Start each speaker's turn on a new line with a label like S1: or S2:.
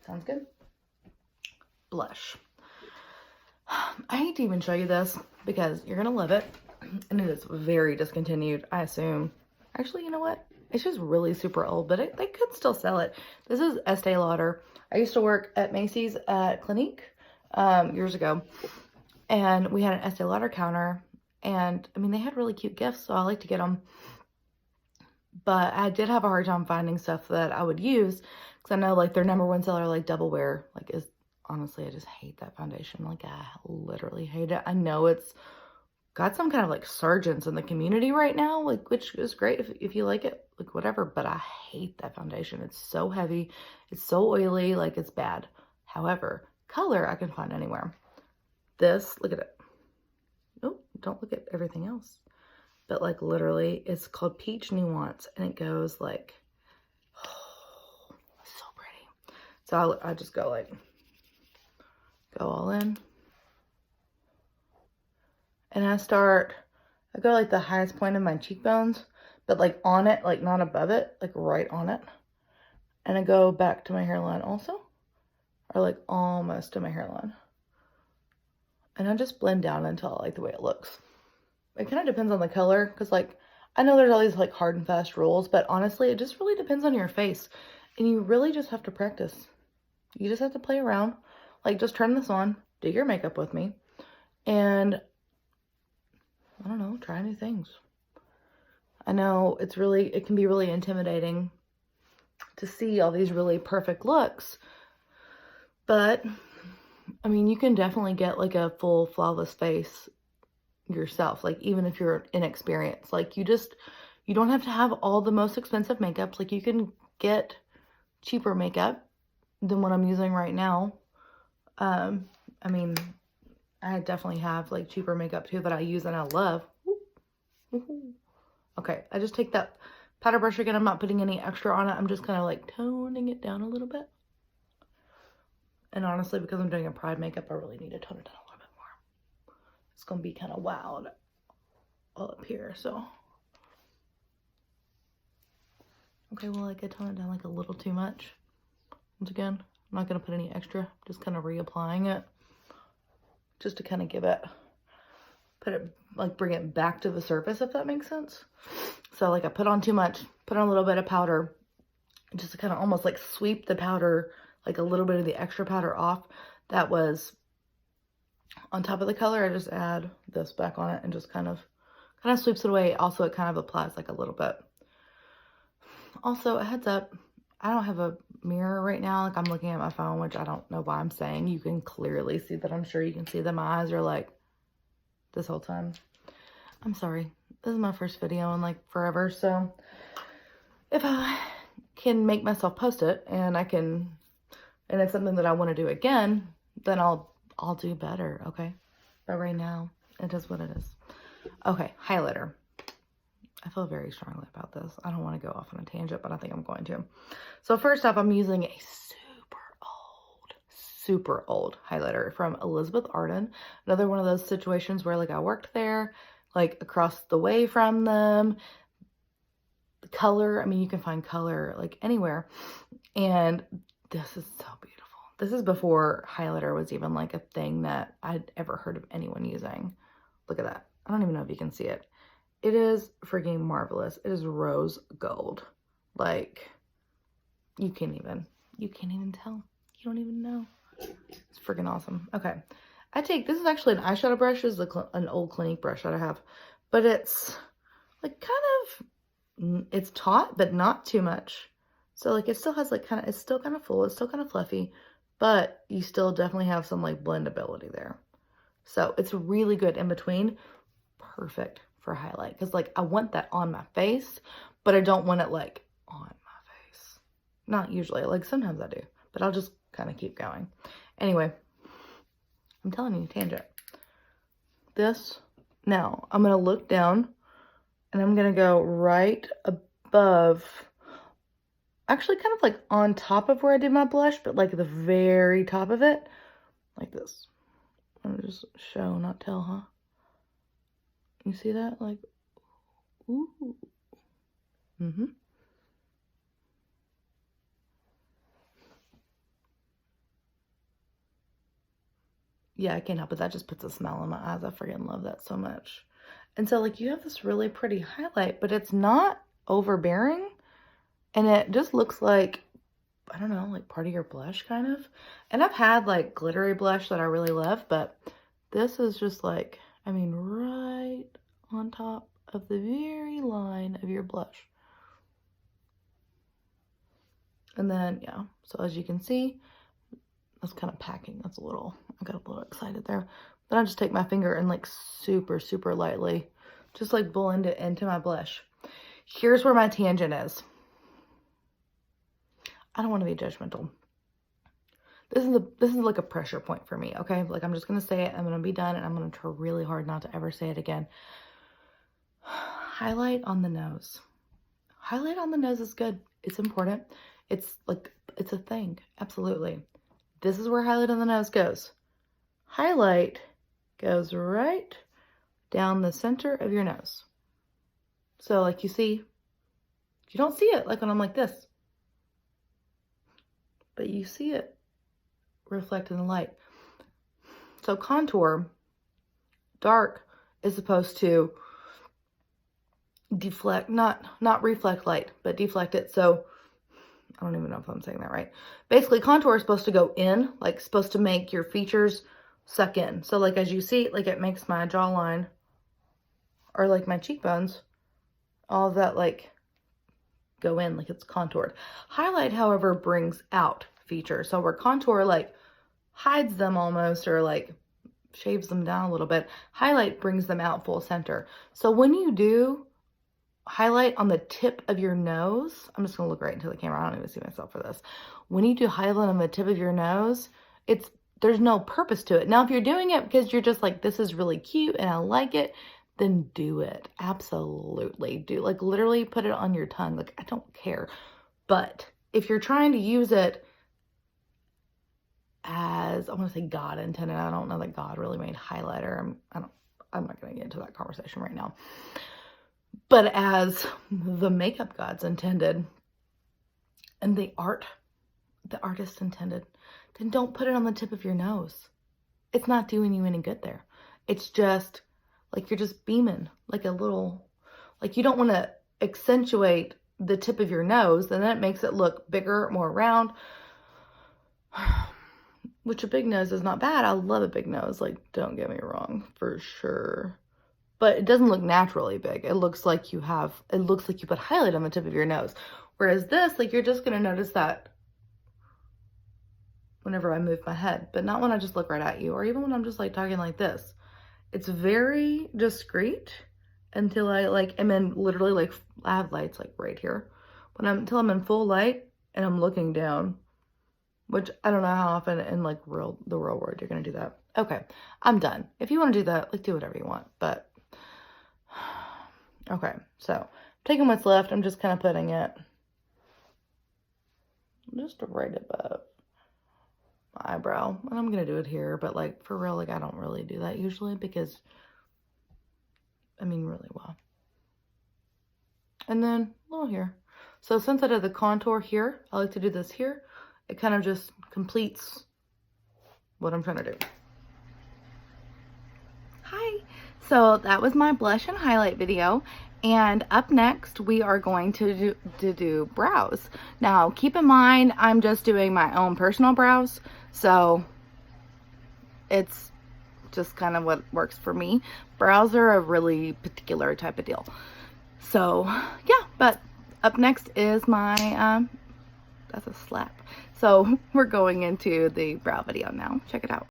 S1: Sounds good. Blush. I hate to even show you this because you're gonna love it, and it is very discontinued, I assume. Actually, you know what? It's just really super old, but they could still sell it. This is Estee Lauder. I used to work at Macy's at Clinique years ago, and we had an Estee Lauder counter, and I mean, they had really cute gifts, so I like to get them. But I did have a hard time finding stuff that I would use, because I know like their #1 seller, like Double Wear, like is honestly, I just hate that foundation. Like, I literally hate it. I know it's got some kind of like surgeons in the community right now, like, which is great if you like it, like whatever, but I hate that foundation. It's so heavy, it's so oily, like it's bad. However, color I can find anywhere. This, look at it. Oh, don't look at everything else. But like literally, it's called Peach Nuance, and it goes like, oh, so pretty. So I just go like, go all in. And I go like the highest point of my cheekbones, but like on it, like not above it, like right on it. And I go back to my hairline also, or like almost to my hairline. And I just blend down until I like the way it looks. It kind of depends on the color, because like, I know there's all these like hard and fast rules, but honestly, it just really depends on your face. And you really just have to practice. You just have to play around. Like, just turn this on, do your makeup with me, and I don't know, try new things. I know it can be really intimidating to see all these really perfect looks, but I mean, you can definitely get like a full flawless face yourself, like even if you're inexperienced. Like, you don't have to have all the most expensive makeups. Like, you can get cheaper makeup than what I'm using right now. I mean, I definitely have like cheaper makeup too that I use and I love. Okay, I just take that powder brush again. I'm not putting any extra on it. I'm just kind of like toning it down a little bit. And honestly, because I'm doing a Pride makeup, I really need to tone it down a little bit more. It's going to be kind of wild all up here, so. Okay, well, I could tone it down like a little too much. Once again, I'm not going to put any extra. Just kind of reapplying it. Just to kind of bring it back to the surface, if that makes sense. So like I put on too much, put on a little bit of powder, just to kind of almost like sweep the powder, like a little bit of the extra powder off that was on top of the color. I just add this back on it and just kind of sweeps it away. Also, it kind of applies like a little bit. Also, a heads up, I don't have a mirror right now. Like, I'm looking at my phone, which I don't know why I'm saying. You can clearly see that. I'm sure you can see that my eyes are like this whole time. I'm sorry. This is my first video in like forever, so if I can make myself post it and it's something that I want to do again, then I'll do better, okay? But right now, it is what it is. Okay, highlighter. I feel very strongly about this. I don't want to go off on a tangent, but I think I'm going to. So first off, I'm using a super old highlighter from Elizabeth Arden. Another one of those situations where like I worked there, like across the way from them. The color, I mean, you can find color like anywhere. And this is so beautiful. This is before highlighter was even like a thing that I'd ever heard of anyone using. Look at that. I don't even know if you can see it. It is freaking marvelous. It is rose gold. Like, you can't even tell. You don't even know. It's freaking awesome. Okay. This is actually an eyeshadow brush. This is an old Clinique brush that I have. But it's like it's taut, but not too much. So like it still has like it's still kind of full. It's still kind of fluffy. But you still definitely have some like blendability there. So it's really good in between. Perfect for highlight. Because like I want that on my face, but I don't want it like on my face. Not usually. Like sometimes I do. But I'll just kind of keep going. Anyway, I'm telling you, tangent. Now I'm going to look down and I'm going to go right above, actually kind of like on top of where I did my blush, but like the very top of it, like this. I'm going to just show, not tell, huh? You see that? Like, ooh. yeah, I can't help it. That just puts a smile in my eyes. I freaking love that so much. And so like you have this really pretty highlight, but it's not overbearing. And it just looks like, I don't know, like part of your blush kind of. And I've had like glittery blush that I really love, but this is just like, I mean, right on top of the very line of your blush. And then, yeah, so as you can see, that's kind of packing. That's a little, I got a little excited there. Then I just take my finger and like super, super lightly, just like blend it into my blush. Here's where my tangent is. I don't want to be judgmental. This is like a pressure point for me, okay? Like I'm just going to say it. I'm going to be done and I'm going to try really hard not to ever say it again. Highlight on the nose. Highlight on the nose is good. It's important. It's like, it's a thing. Absolutely. This is where highlight on the nose goes. Highlight goes right down the center of your nose. So like you see, you don't see it like when I'm like this, but you see it reflect in the light. So contour, dark, is supposed to deflect, not reflect light, but deflect it. So I don't even know if I'm saying that right. Basically, contour is supposed to go in, like supposed to make your features suck in. So like as you see, like it makes my jawline or like my cheekbones, all of that like go in, like it's contoured. Highlight, however, brings out features. So where contour like hides them almost or like shaves them down a little bit, highlight brings them out full center. So when you do highlight on the tip of your nose, I'm just gonna look right into the camera. I don't even see myself for this. When you do highlight on the tip of your nose, there's no purpose to it. Now, if you're doing it because you're just like, this is really cute and I like it, then do it. Absolutely do. Like literally put it on your tongue. Like I don't care. But if you're trying to use it as, I want to say God intended. I don't know that God really made highlighter. I'm not going to get into that conversation right now. But as the makeup gods intended and the artist intended, then don't put it on the tip of your nose. It's not doing you any good there. It's just like you're just beaming like a little, like you don't want to accentuate the tip of your nose, and then it makes it look bigger, more round, which a big nose is not bad. I love a big nose. Like, don't get me wrong, for sure. But it doesn't look naturally big. It looks like you put highlight on the tip of your nose. Whereas this, like you're just going to notice that whenever I move my head, but not when I just look right at you or even when I'm just like talking like this. It's very discreet until I like am in literally like, I have lights like right here. Until I'm in full light and I'm looking down, which I don't know how often in like the real world you're going to do that. Okay, I'm done. If you want to do that, like do whatever you want, but okay, so taking what's left, I'm just kind of putting it just right above my eyebrow. And I'm going to do it here, but like for real, like I don't really do that usually because, I mean, really well. And then a little here. So since I did the contour here, I like to do this here. It kind of just completes what I'm trying to do. Hi. So that was my blush and highlight video. And up next, we are going to do brows. Now, keep in mind, I'm just doing my own personal brows. So it's just kind of what works for me. Brows are a really particular type of deal. So yeah, but up next is my, that's a slap. So we're going into the brow video now. Check it out.